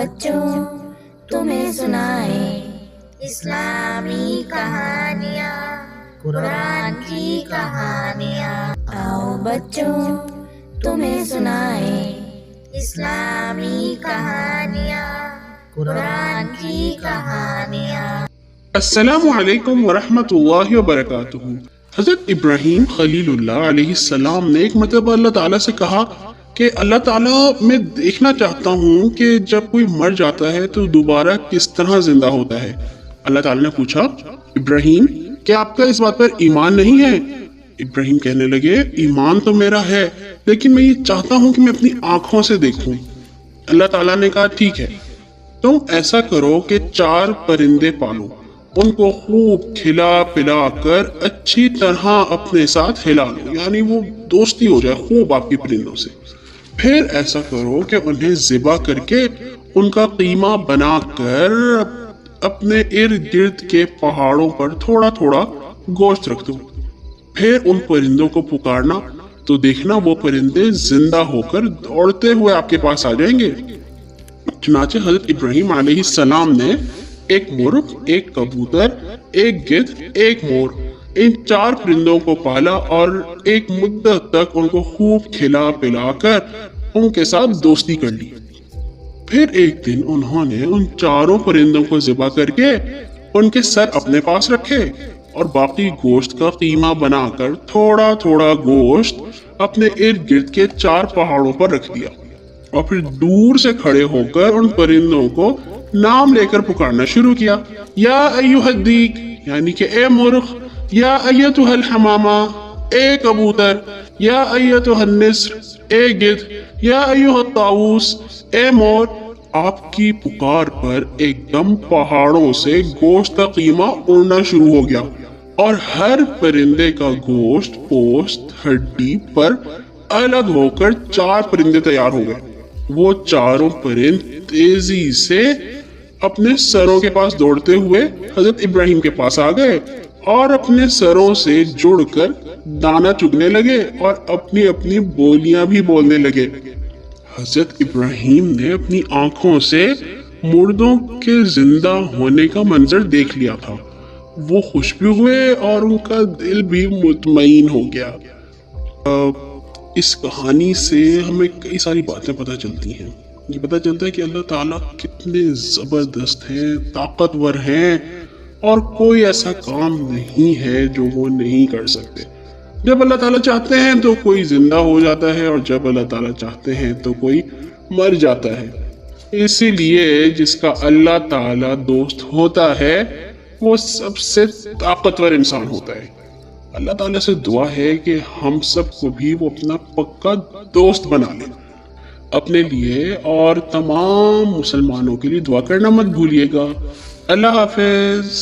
بچوں تمہیں سنائے اسلامی کہانیاں، قرآن کی کہانیاں۔ آؤ بچوں تمہیں سنائے اسلامی کہانیاں، قرآن کی کہانیاں۔ السلام علیکم ورحمۃ اللہ وبرکاتہ۔ حضرت ابراہیم خلیل اللہ علیہ السلام نے ایک مرتبہ اللہ تعالیٰ سے کہا کہ اللہ تعالیٰ میں دیکھنا چاہتا ہوں کہ جب کوئی مر جاتا ہے تو دوبارہ کس طرح زندہ ہوتا ہے۔ اللہ تعالیٰ نے پوچھا، ابراہیم کیا آپ کا اس بات پر ایمان نہیں ہے؟ ابراہیم کہنے لگے، ایمان تو میرا ہے لیکن میں یہ چاہتا ہوں کہ میں اپنی آنکھوں سے دیکھوں۔ اللہ تعالیٰ نے کہا، ٹھیک ہے، تم ایسا کرو کہ 4 پرندے پالو، ان کو خوب کھلا پلا کر اچھی طرح اپنے ساتھ ہلا لو، یعنی وہ دوستی ہو جائے خوب آپ کی پرندوں سے۔ پھر ایسا کرو کہ انہیں ذبح کر کے ان کا قیمہ بنا کر اپنے ارد گرد کے پہاڑوں پر تھوڑا تھوڑا گوشت رکھ دو۔ پھر ان پرندوں کو پکارنا تو دیکھنا وہ پرندے زندہ ہو کر دوڑتے ہوئے آپ کے پاس آ جائیں گے۔ چنانچہ حضرت ابراہیم علیہ السلام نے ایک مرغ، ایک کبوتر، ایک گدھ، ایک مور، ان 4 پرندوں کو پالا اور ایک مدت تک ان کو خوب کھلا پلا کر ان کے ساتھ دوستی کر لی۔ پھر ایک دن انہوں نے ان 4 پرندوں کو ذبح کر کے ان کے سر اپنے پاس رکھے اور باقی گوشت کا قیمہ بنا کر تھوڑا تھوڑا گوشت اپنے ارد گرد کے 4 پہاڑوں پر رکھ دیا، اور پھر دور سے کھڑے ہو کر ان پرندوں کو نام لے کر پکارنا شروع کیا۔ یا ایھا الدیک، یعنی کہ اے مرغ، یا ایھا الحمامہ، اے کبوتر، یا ایھا النسر، اے گدھ، یا ایھا الطاؤس، اے مور۔ آپ کی پکار پر ایک دم پہاڑوں سے گوشت کا قیمہ اڑنا شروع ہو گیا، اور ہر پرندے کا گوشت پوست ہڈی پر الگ ہو کر 4 پرندے تیار ہو گئے۔ وہ 4 پرند تیزی سے اپنے سروں کے پاس دوڑتے ہوئے حضرت ابراہیم کے پاس آ گئے اور اپنے سروں سے جڑ کر دانا چگنے لگے اور اپنی اپنی بولیاں بھی بولنے لگے۔ حضرت ابراہیم نے اپنی آنکھوں سے مردوں کے زندہ ہونے کا منظر دیکھ لیا تھا۔ وہ خوش بھی ہوئے اور ان کا دل بھی مطمئن ہو گیا۔ اس کہانی سے ہمیں کئی ساری باتیں پتہ چلتی ہیں۔ یہ پتہ چلتا ہے کہ اللہ تعالیٰ کتنے زبردست ہیں، طاقتور ہیں، اور کوئی ایسا کام نہیں ہے جو وہ نہیں کر سکتے۔ جب اللہ تعالیٰ چاہتے ہیں تو کوئی زندہ ہو جاتا ہے، اور جب اللہ تعالیٰ چاہتے ہیں تو کوئی مر جاتا ہے۔ اسی لیے جس کا اللہ تعالیٰ دوست ہوتا ہے وہ سب سے طاقتور انسان ہوتا ہے۔ اللہ تعالیٰ سے دعا ہے کہ ہم سب کو بھی وہ اپنا پکا دوست بنا لے۔ اپنے لیے اور تمام مسلمانوں کے لیے دعا کرنا مت بھولیے گا۔ اللہ حافظ۔